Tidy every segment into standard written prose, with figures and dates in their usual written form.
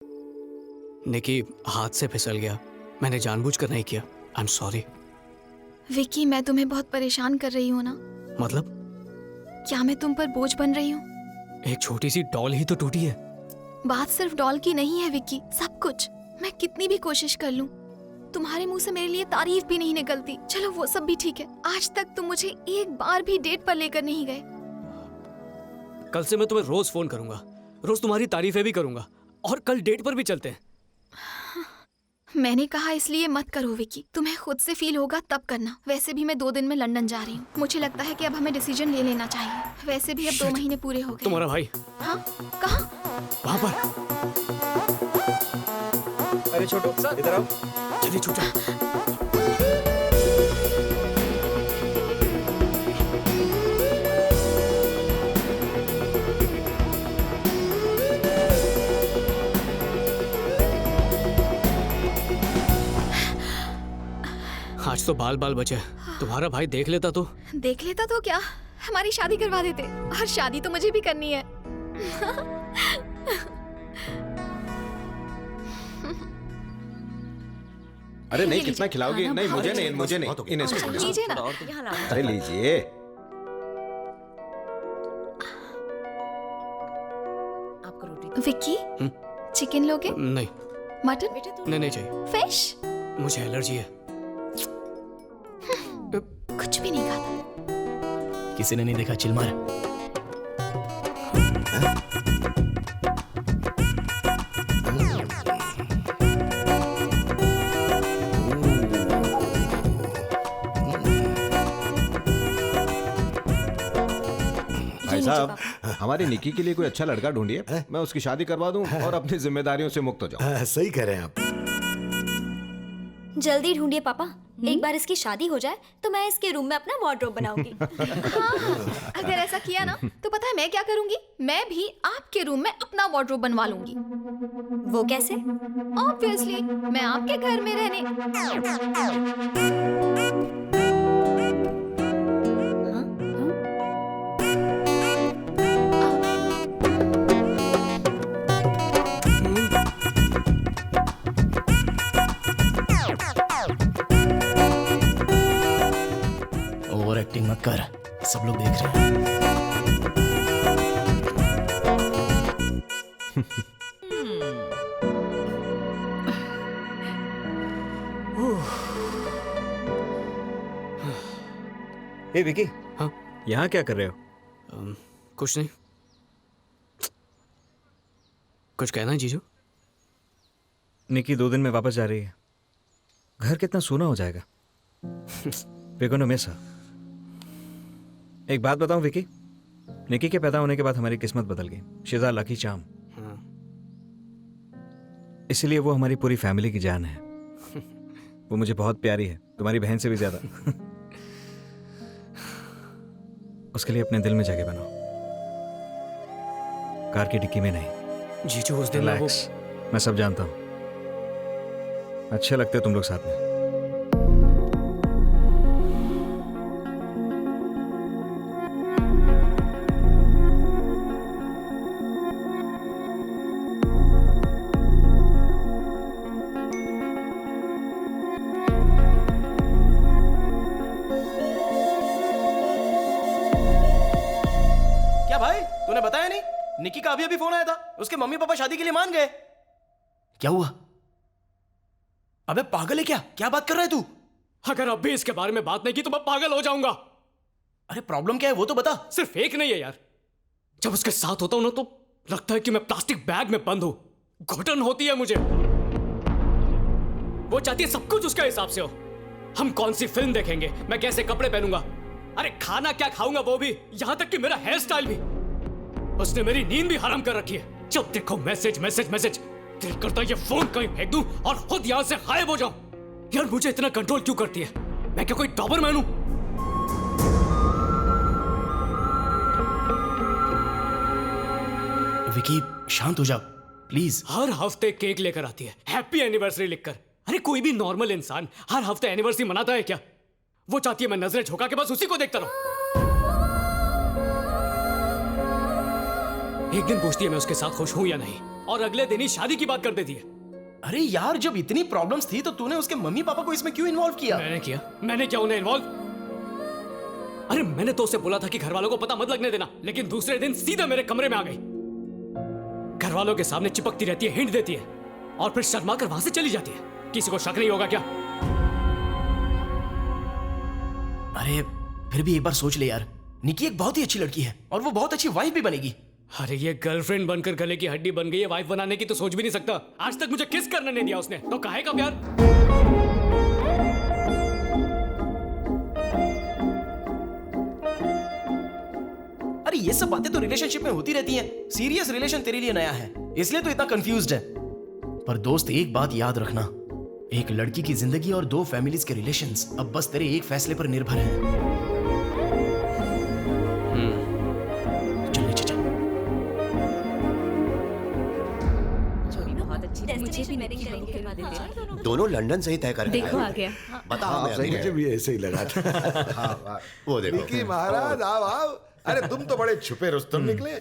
निकी हाथ से फिसल गया, मैंने जानबूझकर नहीं किया। I am sorry. विक्की, मैं तुम्हें बहुत परेशान कर रही हूँ ना? मतलब? क्या मैं तुम पर बोझ बन रही हूँ? एक छोटी सी डॉल ही तो टूटी है। बात सिर्फ डॉल की नहीं है विक्की, सब कुछ। मैं कितनी भी कोशिश कर लूं, तुम्हारे मुंह से मेरे लिए तारीफ भी नहीं निकलती। चलो वो सब भी ठीक है, आज तक तुम मुझे एक बार भी डेट पर लेकर नहीं गए। कल से मैं तुम्हें रोज फोन करूंगा, रोज तुम्हारी तारीफें भी करूंगा, और कल डेट पर भी चलते हैं। मैंने कहा इसलिए मत करो विक्की, तुम्हें खुद से फील होगा तब करना। वैसे भी मैं 2 दिन में लंदन जा रही हूँ, मुझे लगता है कि अब हमें डिसीजन ले लेना चाहिए। वैसे भी अब 2 महीने पूरे हो गए। तुम्हारा भाई? हाँ, कहाँ? वहाँ पर। अरे छोटू, इधर आओ। चलिए छोटा। आज तो बाल बाल बचे। तुम्हारा भाई देख लेता तो? देख लेता तो क्या, हमारी शादी करवा देते। और शादी तो मुझे भी करनी है। अरे नहीं, कितना खिलाओगी? नहीं मुझे नहीं, मुझे नहीं, इन्हें लीजिए ना। अरे लीजिए। विक्की, चिकन लोगे? नहीं। मटन? नहीं चाहिए। फिश? मुझे एलर्जी है। कुछ भी नहीं खाता। किसी ने नहीं देखा, चिल मार। भाई साहब, हमारी निकी के लिए कोई अच्छा लड़का ढूंढिए, मैं उसकी शादी करवा दूं और अपनी जिम्मेदारियों से मुक्त हो जाऊं। सही कह रहे हैं आप। जल्दी ढूंढिए पापा। एक बार इसकी शादी हो जाए तो मैं इसके रूम में अपना वार्डरोब बनाऊंगी। हाँ, अगर ऐसा किया ना तो पता है मैं क्या करूंगी? मैं भी आपके रूम में अपना वार्डरोब बनवा लूंगी। वो कैसे? ऑब्वियसली, मैं आपके घर में रहने। ओवर एक्टिंग मत कर, सब लोग देख रहे हैं। ए विकी, हाँ? यहाँ क्या कर रहे हो? कुछ नहीं। कुछ कहना है जीजू? निकी 2 दिन में वापस जा रही है। घर कितना सूना हो जाएगा। We're gonna miss her। एक बात बताऊं विकी, निकी के पैदा होने के बाद हमारी किस्मत बदल गई। She is a lucky charm. इसलिए वो हमारी पूरी फैमिली की जान है। वो मुझे बहुत प्यारी है, तुम्हारी बहन से भी ज्यादा। उसके लिए अपने दिल में जगह बनाओ, कार की डिक्की में नहीं। जीजू उस दिन रिलैक्स, मैं सब जानता हूं। अच्छे लगते हो तुम लोग साथ में। भाई तूने बताया नहीं? निकी का अभी फोन आया था, उसके मम्मी पापा शादी के लिए मान गए। क्या हुआ? अबे पागल है क्या? क्या बात कर रहा है तू? अगर अब भी इसके बारे में बात नहीं की तो मैं पागल हो जाऊंगा। अरे प्रॉब्लम क्या है वो तो बता। सिर्फ एक नहीं है यार, जब उसके साथ होता हूं ना तो लगता है कि मैं प्लास्टिक बैग में बंद हूं। घुटन होती है मुझे। वो चाहती है सब कुछ उसके हिसाब से हो। हम कौन सी फिल्म देखेंगे, मैं कैसे कपड़े पहनूंगा, अरे खाना क्या खाऊंगा वो भी, यहां तक कि मेरा हेयर स्टाइल भी। उसने मेरी नींद भी हराम कर रखी है। जब देखो मैसेज मैसेज मैसेज। दिल करता है ये फोन कहीं फेंक दूं और खुद यहां से गायब हो जाऊं। यार मुझे इतना कंट्रोल क्यों करती है? मैं क्या कोई डॉबरमैन हूं? विकी शांत हो जा प्लीज। हर हफ्ते केक लेकर आती है, हैप्पी एनिवर्सरी लिखकर। अरे कोई भी नॉर्मल इंसान हर हफ्ते एनिवर्सरी मनाता है क्या? वो चाहती है मैं नजरें झुका के बस उसी को देखता रहूं। एक दिन पूछती है मैं उसके साथ खुश हूं या नहीं, और अगले दिन ही शादी की बात कर देती है। अरे यार, जब इतनी प्रॉब्लम्स थी तो तूने उसके मम्मी पापा को इसमें क्यों इन्वॉल्व किया? मैंने क्या उन्हें इन्वॉल्व? अरे मैंने तो उसे बोला था कि घर वालों को पता मत लगने देना, लेकिन दूसरे दिन सीधा मेरे कमरे में आ गई। घर वालों के सामने चिपकती रहती है, हिंट देती है, और फिर शर्मा कर वहां से चली जाती है। किसी को शक नहीं होगा क्या? अरे फिर भी एक बार सोच ले यार, निकी एक बहुत ही अच्छी लड़की है और वो बहुत अच्छी वाइफ भी बनेगी। अरे ये गर्लफ्रेंड बनकर गले की हड्डी बन गई है, वाइफ बनाने की तो सोच भी नहीं सकता। आज तक मुझे किस करने नहीं दिया उसने, तो काहे का प्यार? अरे ये सब बातें तो रिलेशनशिप में होती रहती हैं। सीरियस रिलेशन तेरे लिए नया है, इसलिए तो इतना कंफ्यूज्ड है। पर दोस्त, एक बात याद रखना, एक लड़की की जिंदगी और दो फैमिलीज के रिलेशंस अब बस तेरे एक फैसले पर निर्भर हैं। चल नीचे चल। मुझे भी वेडिंग करेंगे। दोनों लंदन से ही तय करेंगे। देखो आ गया। बता हाँ, हमें मुझे भी ऐसे ही लगा था। हाँ, वो देखो। निकी महाराज आओ आओ। अरे तुम तो बड़े छुपे रुस्तम निकले।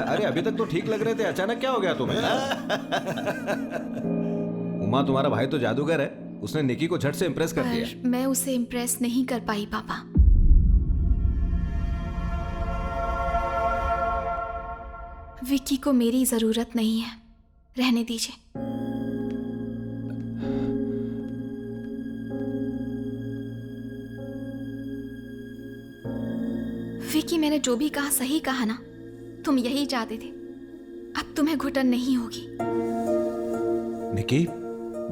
अरे अभी तक तो ठीक लग रहे थे, अचानक क्या हो गया तुम्हें? उमा तुम्हारा भाई तो जादूगर है, उसने निकी को झट से इम्प्रेस कर दिया। पर मैं उसे इम्प्रेस नहीं कर पाई पापा। विक्की को मेरी जरूरत नहीं है, रहने दीजिए। विक्की, मैंने जो भी कहा सही कहा ना? तुम यही चाहते थे। अब तुम्हें घुटन नहीं होगी। निकी,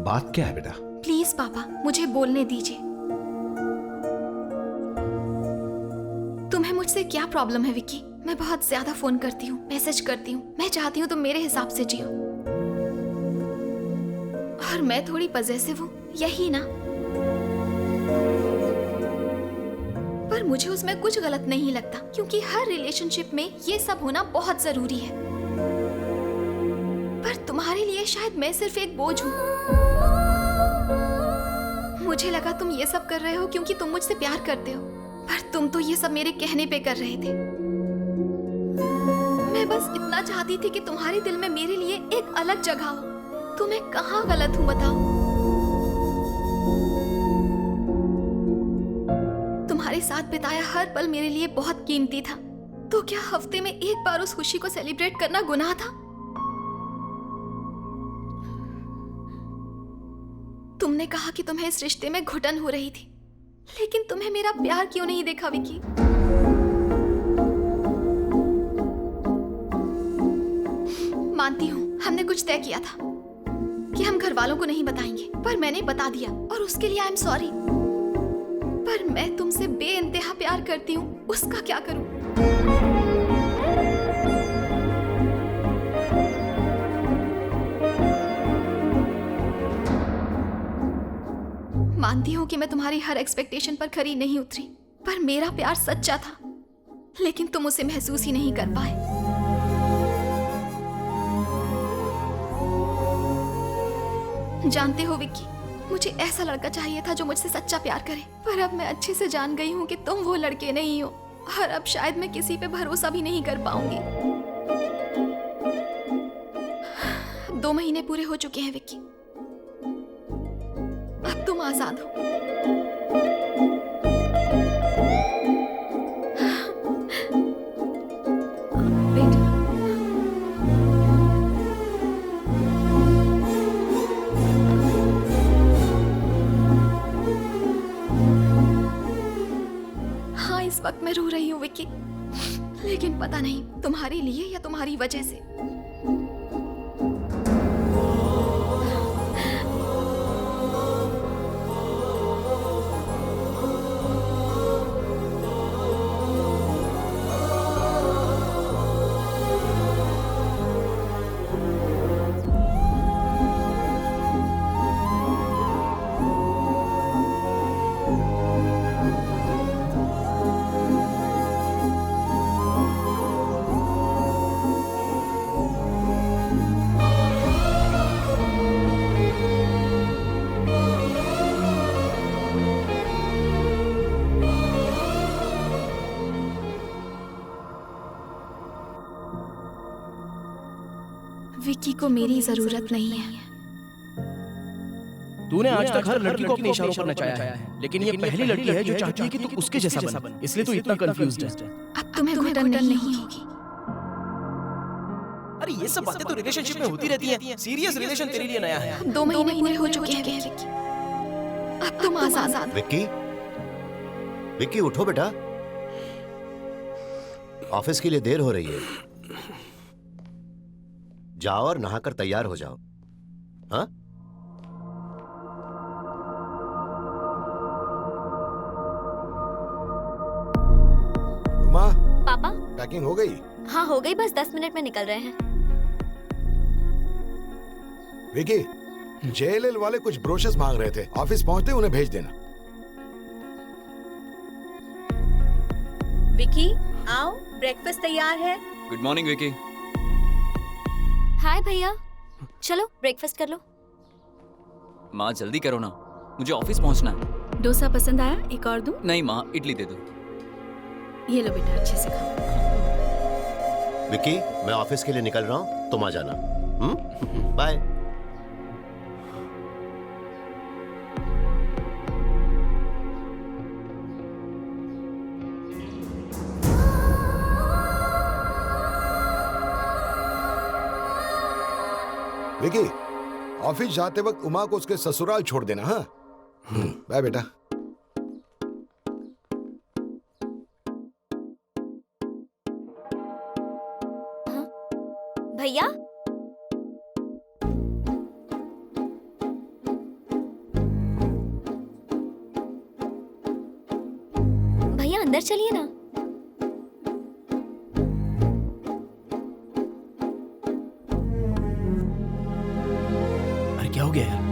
बात क्या है बेटा? प्लीज पापा, मुझे बोलने दीजिए। तुम्हें मुझसे क्या प्रॉब्लम है विक्की? मैं बहुत ज्यादा फोन करती हूँ, मैसेज करती हूँ। मैं चाहती हूँ तुम मेरे हिसाब से जियो, और मैं थोड़ी पजेसिव हूँ, यही ना? पर मुझे उसमें कुछ गलत नहीं लगता, क्योंकि हर रिलेशनशिप में ये सब होना बहुत जरूरी है। पर तुम्हारे लिए शायद मैं सिर्फ एक बोझ हूँ। मुझे लगा तुम ये सब कर रहे हो क्योंकि तुम मुझसे प्यार करते हो, पर तुम तो ये सब मेरे कहने पे कर रहे थे। मैं बस इतना चाहती थी कि तुम्हारे दिल में मेरे लिए एक अलग जगह हो। तो मैं कहाँ गलत हूँ बताओ? तुम्हारे साथ बिताया हर पल मेरे लिए बहुत कीमती था, तो क्या हफ्ते में एक बार उस खुशी को सेलिब्रेट करना गुनाह था? तुमने कहा कि तुम्हें इस रिश्ते में घुटन हो रही थी, लेकिन तुम्हें मेरा प्यार क्यों नहीं देखा विकी? मानती हूँ हमने कुछ तय किया था कि हम घर वालों को नहीं बताएंगे, पर मैंने बता दिया और उसके लिए आई एम सॉरी। पर मैं तुमसे बेइंतहा प्यार करती हूँ, उसका क्या करूँ? मानती हूँ कि मैं तुम्हारी हर एक्सपेक्टेशन पर खरी नहीं उतरी, पर मेरा प्यार सच्चा था, लेकिन तुम उसे महसूस ही नहीं कर पाए। जानते हो विक्की, मुझे ऐसा लड़का चाहिए था जो मुझसे सच्चा प्यार करे, पर अब मैं अच्छे से जान गई हूँ कि तुम वो लड़के नहीं हो, और अब शायद मैं किसी पे भरोसा भी नहीं कर पाऊंगी। 2 महीने पूरे हो चुके हैं विक्की, अब तुम आजाद हो। बेटा, हाँ इस वक्त मैं रो रही हूँ विक्की, लेकिन पता नहीं तुम्हारे लिए या तुम्हारी वजह से। विक्की को मेरी जरूरत नहीं है। तूने आज तक हर लड़की को अपने इशारों पर नचाया है, लेकिन ये पहली लड़की है जो चाहती है कि तू उसके जैसा बन, इसलिए तू इतना कंफ्यूज्ड है। अब तुम्हें घुटन नहीं होगी। अरे ये सब बातें तो रिलेशनशिप में होती रहती हैं। सीरियस रिलेशन तेरे लिए नया है। 2 महीने पूरे हो चुके हैं विक्की। अब तुम आजाद। विक्की, विक्की उठो बेटा, ऑफिस के लिए देर हो रही है। जाओ और नहाकर तैयार हो जाओ। हाँ? उमा, पापा पैकिंग हो गई? हाँ हो गई, बस 10 मिनट में निकल रहे हैं। विकी, जेएलएल वाले कुछ ब्रोशर्स मांग रहे थे, ऑफिस पहुंचते उन्हें भेज देना। विकी आओ, ब्रेकफास्ट तैयार है। Good morning Vicky. हाय भैया, चलो ब्रेकफास्ट कर लो। माँ जल्दी करो ना, मुझे ऑफिस पहुंचना है। डोसा पसंद आया? एक और दूं? नहीं माँ, इडली दे दो। ये लो बेटा, अच्छे से खाओ। विक्की, मैं ऑफिस के लिए निकल रहा हूँ, तुम आ जाना। बाय। विकी, ऑफिस जाते वक्त उमा को उसके ससुराल छोड़ देना। हाँ, बाय बेटा। भैया भैया अंदर चलिए ना। अरे क्या हो गया यार?